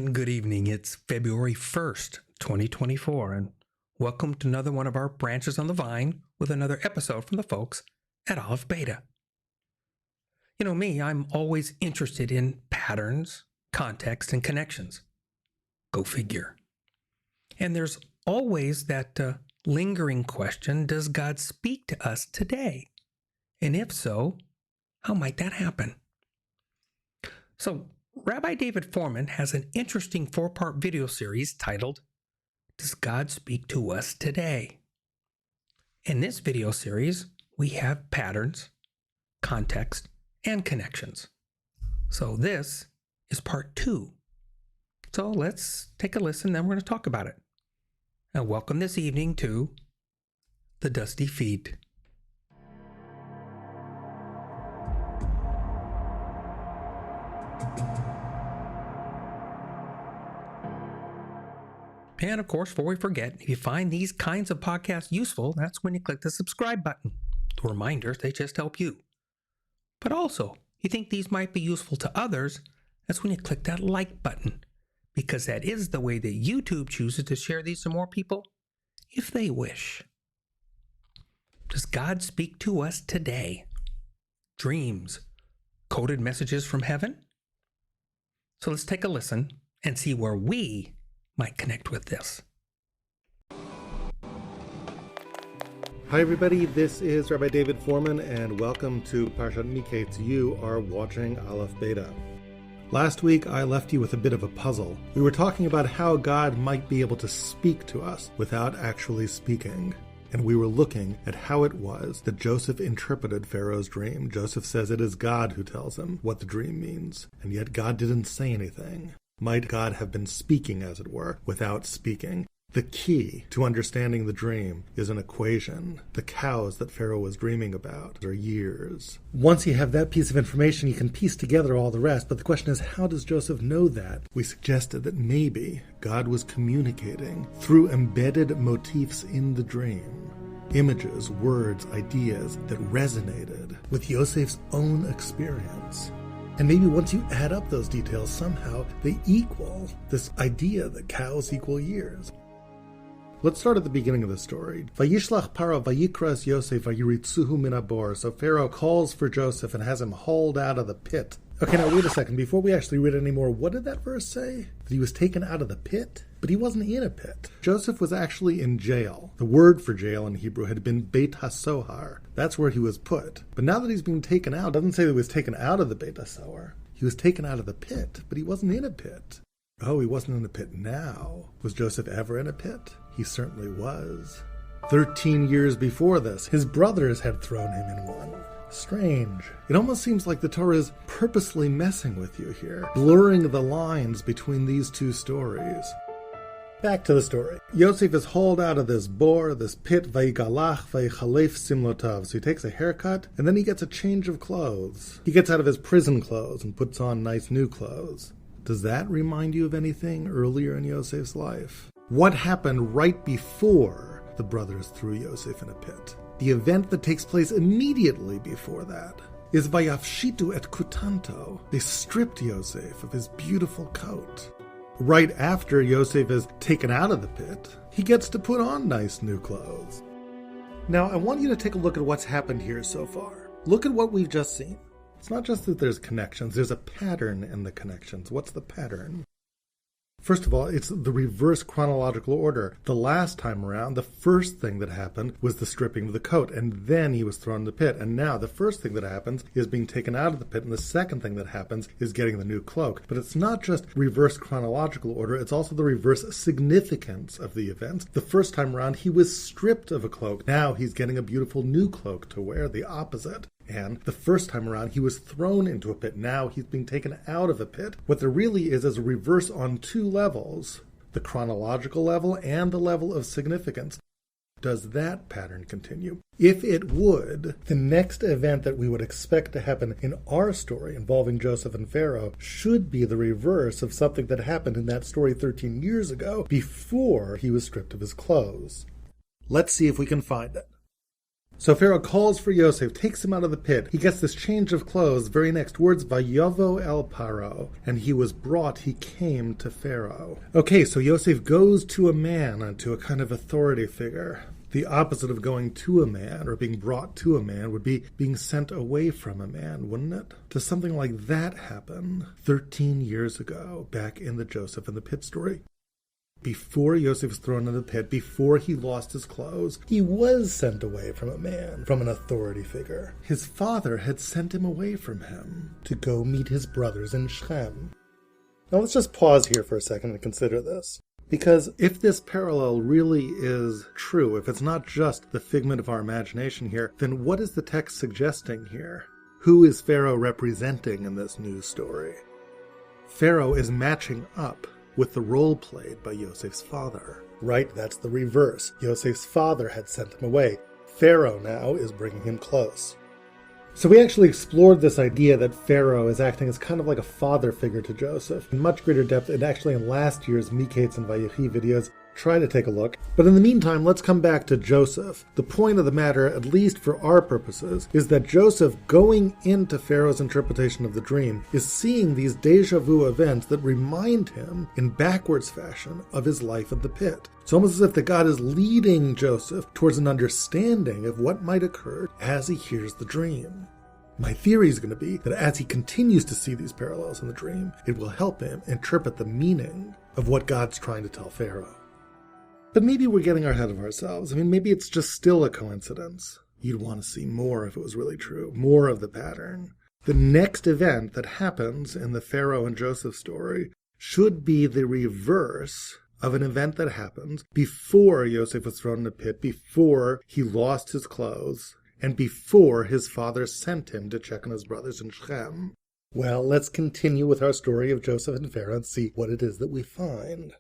And good evening. It's February 1st, 2024, and welcome to another one of our branches on the vine with another episode from the folks at Aleph Beta. You know me, I'm always interested in patterns, context, and connections. Go figure. And there's always that lingering question, does God speak to us today? And if so, how might that happen? So, Rabbi David Fohrman has an interesting 4-part video series titled, Does God Speak to Us Today? In this video series, we have patterns, context, and connections. So this is part 2. So let's take a listen, then we're going to talk about it. And welcome this evening to TheDustyFeet. And of course, before we forget, if you find these kinds of podcasts useful, that's when you click the subscribe button. The reminders, they just help you. But also, you think these might be useful to others, that's when you click that like button, because that is the way that YouTube chooses to share these to more people, if they wish. Does God speak to us today? Dreams, coded messages from heaven? So let's take a listen and see where we might connect with this. Hi everybody, this is Rabbi David Fohrman and welcome to Parshat Miketz. You are watching Aleph Beta. Last week I left you with a bit of a puzzle. We were talking about how God might be able to speak to us without actually speaking. And we were looking at how it was that Joseph interpreted Pharaoh's dream. Joseph says it is God who tells him what the dream means, and yet God didn't say anything. Might God have been speaking, as it were, without speaking? The key to understanding the dream is an equation. The cows that Pharaoh was dreaming about are years. Once you have that piece of information, you can piece together all the rest, but the question is, how does Joseph know that? We suggested that maybe God was communicating through embedded motifs in the dream. Images, words, ideas that resonated with Yosef's own experience. And maybe once you add up those details, somehow they equal this idea that cows equal years. Let's start at the beginning of the story. Vayishlach Paro vayikras Yosef vayiritzuhu min habor. So Pharaoh calls for Joseph and has him hauled out of the pit. Okay, now wait a second. Before we actually read anymore, what did that verse say? That he was taken out of the pit? But he wasn't in a pit. Joseph was actually in jail. The word for jail in Hebrew had been Beit HaSohar. That's where he was put. But now that he's being taken out, it doesn't say that he was taken out of the Beit HaSohar. He was taken out of the pit, but he wasn't in a pit. Oh, he wasn't in a pit now. Was Joseph ever in a pit? He certainly was. 13 years before this, his brothers had thrown him in one. Strange. It almost seems like the Torah is purposely messing with you here, blurring the lines between these two stories. Back to the story. Yosef is hauled out of this bore, this pit, vayigalach vayichalef simlotav. So he takes a haircut, and then he gets a change of clothes. He gets out of his prison clothes and puts on nice new clothes. Does that remind you of anything earlier in Yosef's life? What happened right before the brothers threw Yosef in a pit? The event that takes place immediately before that is vayafshitu et kutanto. They stripped Yosef of his beautiful coat. Right after Yosef is taken out of the pit, he gets to put on nice new clothes. Now, I want you to take a look at what's happened here so far. Look at what we've just seen. It's not just that there's connections, there's a pattern in the connections. What's the pattern? First of all, it's the reverse chronological order. The last time around, the first thing that happened was the stripping of the coat, and then he was thrown in the pit. And now the first thing that happens is being taken out of the pit, and the second thing that happens is getting the new cloak. But it's not just reverse chronological order, it's also the reverse significance of the events. The first time around, he was stripped of a cloak. Now he's getting a beautiful new cloak to wear, the opposite. And the first time around, he was thrown into a pit. Now he's being taken out of a pit. What there really is a reverse on two levels, the chronological level and the level of significance. Does that pattern continue? If it would, the next event that we would expect to happen in our story involving Joseph and Pharaoh should be the reverse of something that happened in that story 13 years ago before he was stripped of his clothes. Let's see if we can find it. So Pharaoh calls for Yosef, takes him out of the pit. He gets this change of clothes. Very next words, Vayovo el Paro. And he was brought, he came to Pharaoh. Okay, so Yosef goes to a man, to a kind of authority figure. The opposite of going to a man or being brought to a man would be being sent away from a man, wouldn't it? Does something like that happen 13 years ago, back in the Joseph in the pit story? Before Yosef was thrown in the pit, before he lost his clothes, he was sent away from a man, from an authority figure. His father had sent him away from him to go meet his brothers in Shechem. Now let's just pause here for a second and consider this. Because if this parallel really is true, if it's not just the figment of our imagination here, then what is the text suggesting here? Who is Pharaoh representing in this news story? Pharaoh is matching up with the role played by Yosef's father. Right, that's the reverse. Yosef's father had sent him away. Pharaoh now is bringing him close. So we actually explored this idea that Pharaoh is acting as kind of like a father figure to Joseph in much greater depth, and actually in last year's Miketz and Vayechi videos. Try to take a look. But in the meantime, let's come back to Joseph. The point of the matter, at least for our purposes, is that Joseph, going into Pharaoh's interpretation of the dream, is seeing these deja vu events that remind him, in backwards fashion, of his life at the pit. It's almost as if that God is leading Joseph towards an understanding of what might occur as he hears the dream. My theory is going to be that as he continues to see these parallels in the dream, it will help him interpret the meaning of what God's trying to tell Pharaoh. But maybe we're getting ahead of ourselves. I mean, maybe it's just still a coincidence. You'd want to see more if it was really true, more of the pattern. The next event that happens in the Pharaoh and Joseph story should be the reverse of an event that happens before Yosef was thrown in a pit, before he lost his clothes, and before his father sent him to check on his brothers in Shechem. Well, let's continue with our story of Joseph and Pharaoh and see what it is that we find.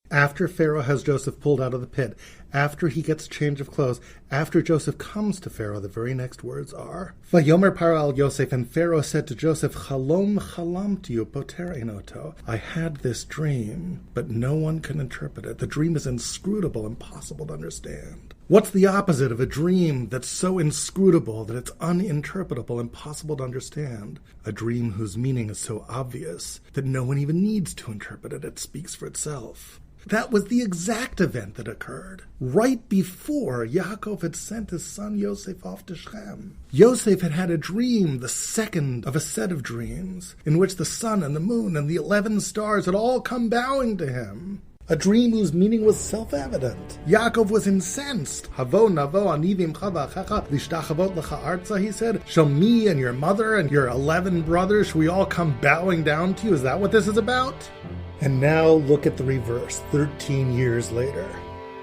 After Pharaoh has Joseph pulled out of the pit, after he gets a change of clothes, after Joseph comes to Pharaoh, the very next words are, Vayomer Paro al Yosef, and Pharaoh said to Joseph, Chalom chalamtiu poter enoto. I had this dream, but no one can interpret it. The dream is inscrutable, impossible to understand. What's the opposite of a dream that's so inscrutable that it's uninterpretable, impossible to understand? A dream whose meaning is so obvious that no one even needs to interpret it. It speaks for itself. That was the exact event that occurred right before Yaakov had sent his son Yosef off to Shechem. Yosef had had a dream, the second of a set of dreams, in which the sun and the moon and the 11 stars had all come bowing to him. A dream whose meaning was self-evident. Yaakov was incensed. Havo navo anivim chavachecha lishtachavot lecha arza, he said. Shall me and your mother and your 11 brothers, shall we all come bowing down to you? Is that what this is about? And now look at the reverse, 13 years later.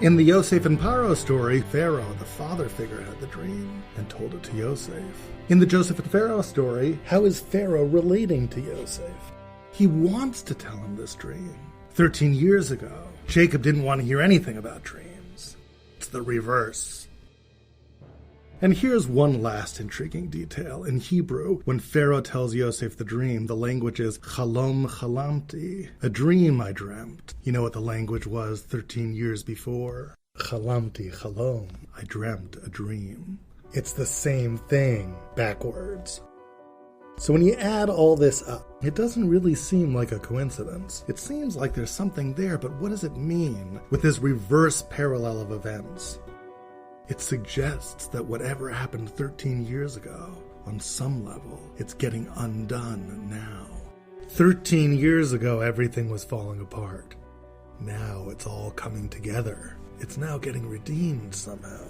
In the Yosef and Paro story, Pharaoh, the father figure, had the dream and told it to Yosef. In the Joseph and Pharaoh story, how is Pharaoh relating to Yosef? He wants to tell him this dream. 13 years ago, Jacob didn't want to hear anything about dreams. It's the reverse. And here's one last intriguing detail. In Hebrew, when Pharaoh tells Yosef the dream, the language is chalom chalamti, a dream I dreamt. You know what the language was 13 years before? Chalamti, chalom, I dreamt a dream. It's the same thing, backwards. So when you add all this up, it doesn't really seem like a coincidence. It seems like there's something there, but what does it mean with this reverse parallel of events? It suggests that whatever happened 13 years ago, on some level, it's getting undone now. 13 years ago, everything was falling apart. Now it's all coming together. It's now getting redeemed somehow.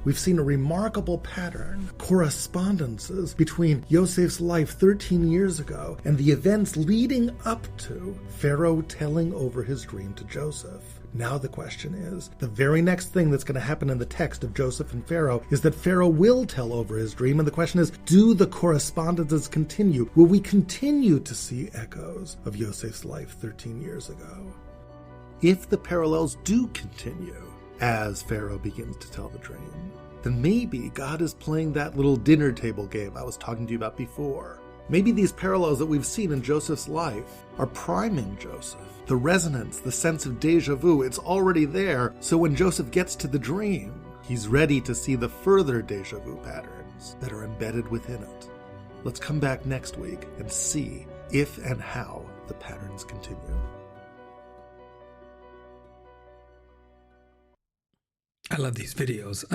We've seen a remarkable pattern, correspondences between Yosef's life 13 years ago and the events leading up to Pharaoh telling over his dream to Joseph. Now the question is, the very next thing that's going to happen in the text of Joseph and Pharaoh is that Pharaoh will tell over his dream, and the question is, do the correspondences continue? Will we continue to see echoes of Yosef's life 13 years ago? If the parallels do continue as Pharaoh begins to tell the dream, then maybe God is playing that little dinner table game I was talking to you about before. Maybe these parallels that we've seen in Joseph's life are priming Joseph. The resonance, the sense of deja vu, it's already there, so when Joseph gets to the dream, He's ready to see the further déjà vu patterns that are embedded within it. Let's come back next week and see if and how the patterns continue. I love these videos.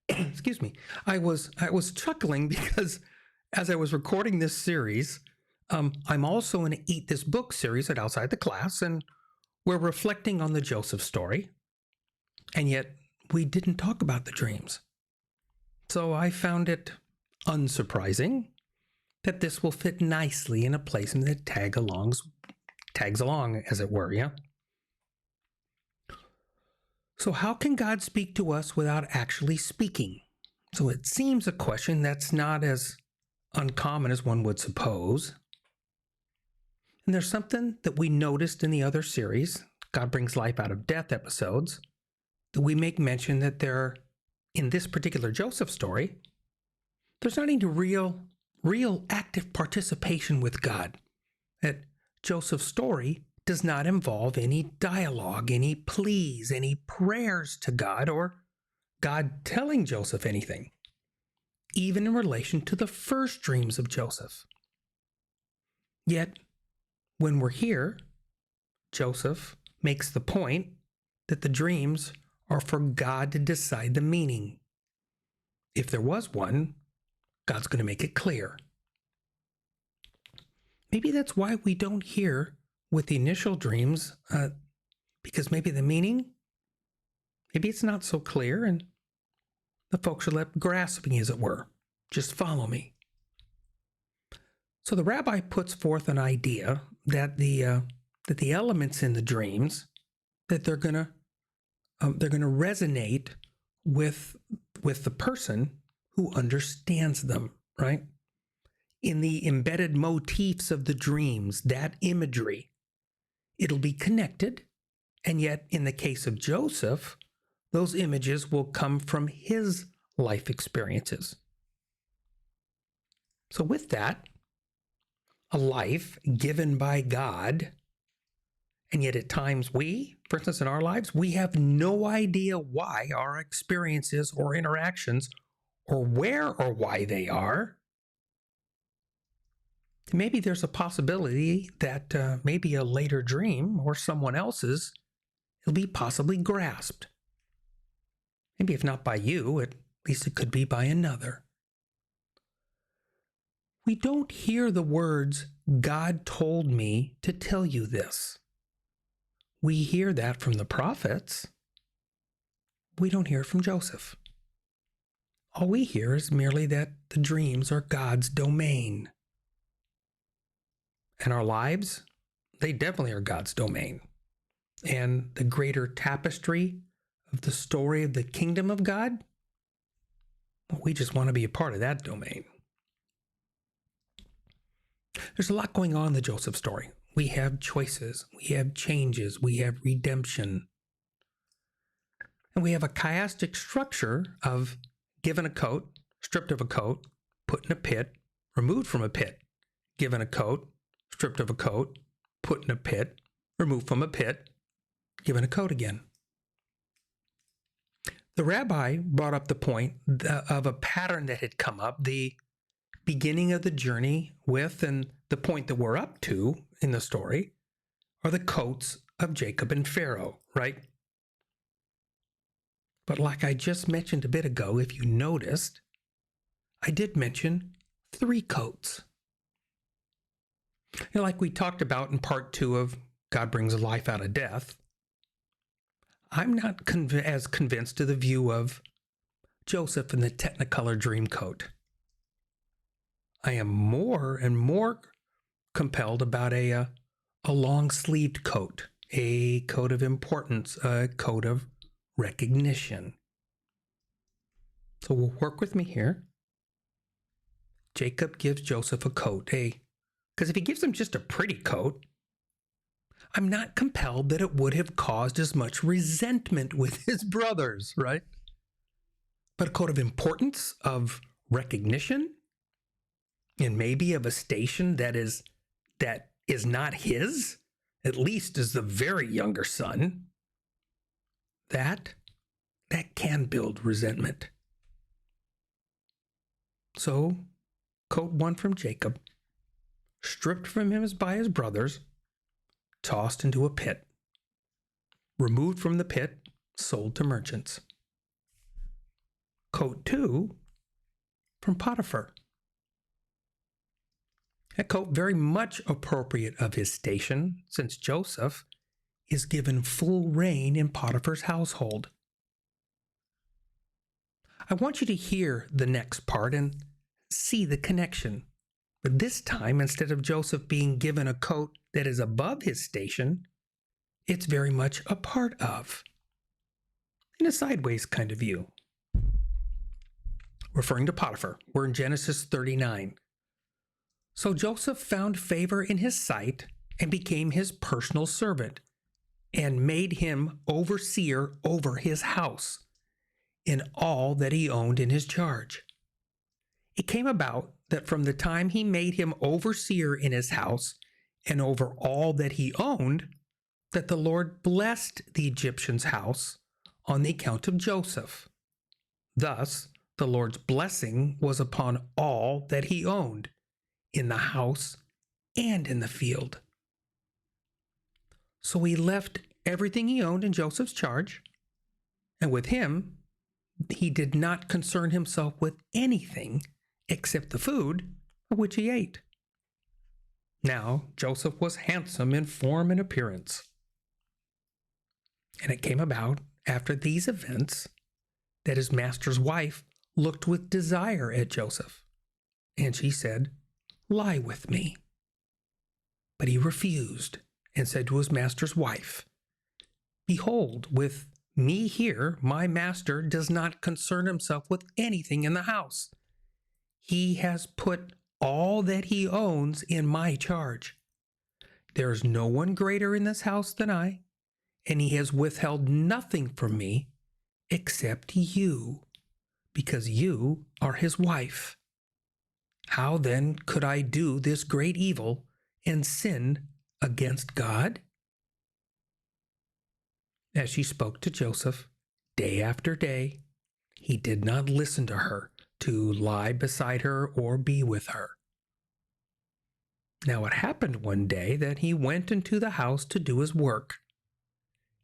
Excuse me. I was chuckling because as I was recording this series, I'm also in an Eat This Book series at Outside the Class, and we're reflecting on the Joseph story. And yet we didn't talk about the dreams. So I found it unsurprising that this will fit nicely in a place that tags along, as it were, yeah? So how can God speak to us without actually speaking? So it seems a question that's not as uncommon as one would suppose. And there's something that we noticed in the other series, God Brings Life Out of Death episodes, that we make mention that there, in this particular Joseph story, there's not any real active participation with God. That Joseph's story does not involve any dialogue, any pleas, any prayers to God, or God telling Joseph anything, even in relation to the first dreams of Joseph. Yet, when we're here, Joseph makes the point that the dreams are for God to decide the meaning. If there was one, God's going to make it clear. Maybe that's why we don't hear with the initial dreams, because maybe the meaning, maybe it's not so clear, and the folks are left grasping, as it were. Just follow me. So the rabbi puts forth an idea that the elements in the dreams, that they're going to resonate with the person who understands them, right? In the embedded motifs of the dreams, that imagery, it'll be connected, and yet in the case of Joseph, those images will come from his life experiences. So with that, a life given by God, and yet at times we, for instance, in our lives, we have no idea why our experiences or interactions, or where or why they are. Maybe there's a possibility that maybe a later dream or someone else's, it'll be possibly grasped. Maybe if not by you, at least it could be by another. We don't hear the words, God told me to tell you this. We hear that from the prophets. We don't hear it from Joseph. All we hear is merely that the dreams are God's domain. And our lives, they definitely are God's domain. And the greater tapestry of the story of the kingdom of God, well, we just want to be a part of that domain. There's a lot going on in the Joseph story. We have choices, we have changes, we have redemption. And we have a chiastic structure of given a coat, stripped of a coat, put in a pit, removed from a pit, given a coat, stripped of a coat, put in a pit, removed from a pit, given a coat again. The rabbi brought up the point of a pattern that had come up, the beginning of the journey with, and the point that we're up to in the story, are the coats of Jacob and Pharaoh, right? But like I just mentioned a bit ago, if you noticed, I did mention 3 coats. And like we talked about in part 2 of God Brings Life Out of Death, I'm not as convinced of the view of Joseph in the Technicolor dream coat. I am more and more compelled about a long-sleeved coat, a coat of importance, a coat of recognition. So we'll work with me here. Jacob gives Joseph a coat, because if he gives him just a pretty coat, I'm not compelled that it would have caused as much resentment with his brothers, right? But a coat of importance, of recognition, and maybe of a station that is not his, at least as the very younger son, that that can build resentment. So, coat one from Jacob, stripped from him by his brothers, tossed into a pit, removed from the pit, sold to merchants. Coat two from Potiphar. A coat very much appropriate of his station, since Joseph is given full reign in Potiphar's household. I want you to hear the next part and see the connection. But this time, instead of Joseph being given a coat that is above his station, it's very much a part of, in a sideways kind of view. Referring to Potiphar, we're in Genesis 39. So Joseph found favor in his sight and became his personal servant, and made him overseer over his house in all that he owned in his charge. It came about that from the time he made him overseer in his house and over all that he owned, that the Lord blessed the Egyptian's house on the account of Joseph. Thus, the Lord's blessing was upon all that he owned, in the house and in the field. So he left everything he owned in Joseph's charge, and with him, he did not concern himself with anything except the food of which he ate. Now Joseph was handsome in form and appearance. And it came about after these events that his master's wife looked with desire at Joseph, and she said, "Lie with me." But he refused and said to his master's wife, "Behold, with me here, my master does not concern himself with anything in the house. He has put all that he owns in my charge. There is no one greater in this house than I, and he has withheld nothing from me except you, because you are his wife. How then could I do this great evil and sin against God?" As she spoke to Joseph day after day, he did not listen to her to lie beside her or be with her. Now it happened one day that he went into the house to do his work,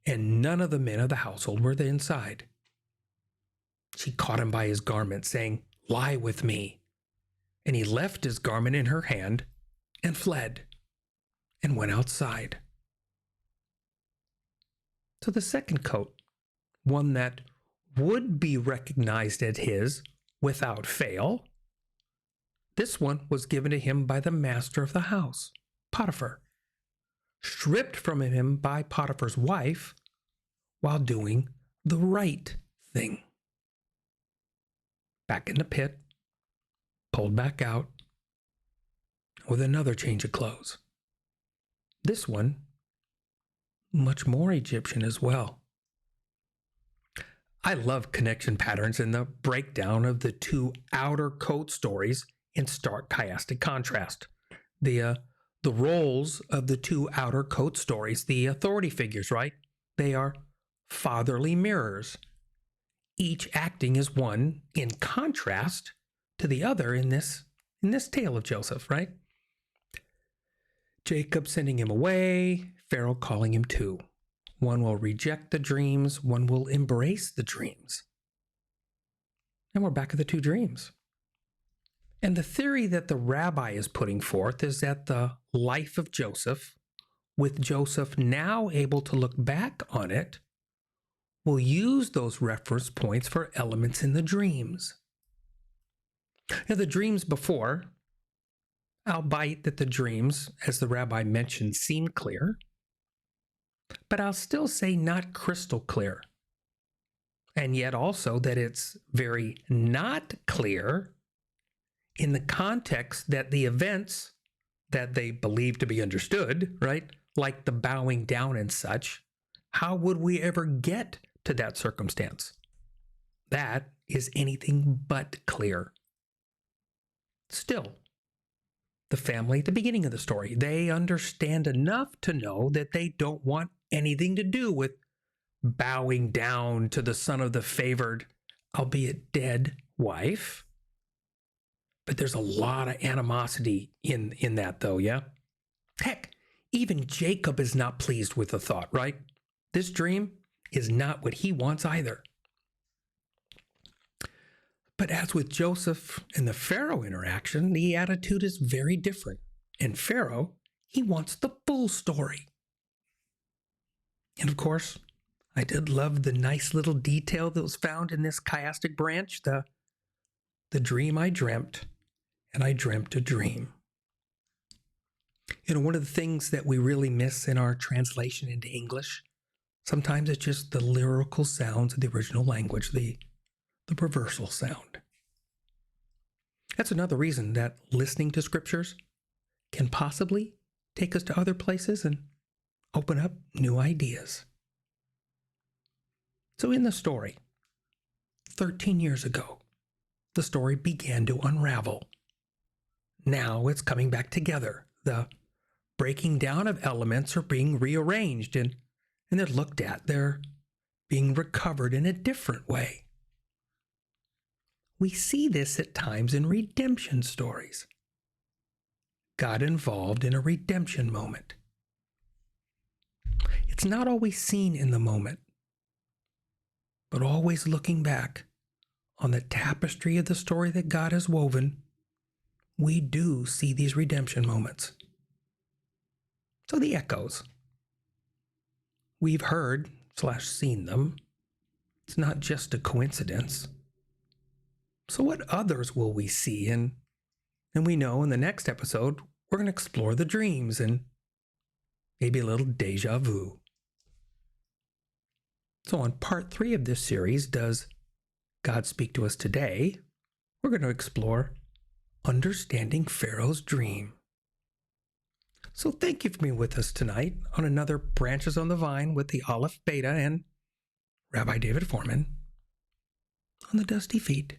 and none of the men of the household were inside. She caught him by his garment, saying, "Lie with me." And he left his garment in her hand and fled and went outside. So the second coat, one that would be recognized as his without fail, this one was given to him by the master of the house, Potiphar, stripped from him by Potiphar's wife while doing the right thing. Back in the pit, pulled back out, with another change of clothes. This one, much more Egyptian as well. I love connection patterns in the breakdown of the two outer coat stories in stark chiastic contrast. The roles of the two outer coat stories, the authority figures, right? They are fatherly mirrors, each acting as one in contrast to the other in this tale of Joseph, right? Jacob sending him away, Pharaoh calling him to. One will reject the dreams, one will embrace the dreams. And we're back at the two dreams. And the theory that the rabbi is putting forth is that the life of Joseph, with Joseph now able to look back on it, will use those reference points for elements in the dreams. Now, the dreams before, albeit that the dreams, as the rabbi mentioned, seem clear, but I'll still say not crystal clear. And yet also that it's very not clear in the context that the events that they believe to be understood, right, like the bowing down and such, how would we ever get to that circumstance? That is anything but clear. Still, the family at the beginning of the story, they understand enough to know that they don't want anything to do with bowing down to the son of the favored, albeit dead, wife. But there's a lot of animosity in that, though, yeah? Heck, even Jacob is not pleased with the thought, right? This dream is not what he wants either. But as with Joseph and the Pharaoh interaction, the attitude is very different. And Pharaoh, he wants the full story. And of course, I did love the nice little detail that was found in this chiastic branch, the dream I dreamt, and I dreamt a dream. You know, one of the things that we really miss in our translation into English, sometimes it's just the lyrical sounds of the original language, the reversal sound. That's another reason that listening to scriptures can possibly take us to other places and open up new ideas. So in the story, 13 years ago, the story began to unravel. Now it's coming back together. The breaking down of elements are being rearranged and they're looked at. They're being recovered in a different way. We see this at times in redemption stories. God involved in a redemption moment. It's not always seen in the moment, but always looking back on the tapestry of the story that God has woven, we do see these redemption moments. So the echoes. We've heard/seen them. It's not just a coincidence. So what others will we see? And we know in the next episode, we're going to explore the dreams and maybe a little deja vu. So on part 3 of this series, Does God Speak to Us Today? We're going to explore understanding Pharaoh's dream. So thank you for being with us tonight on another Branches on the Vine with the Aleph Beta and Rabbi David Fohrman on the Dusty Feet.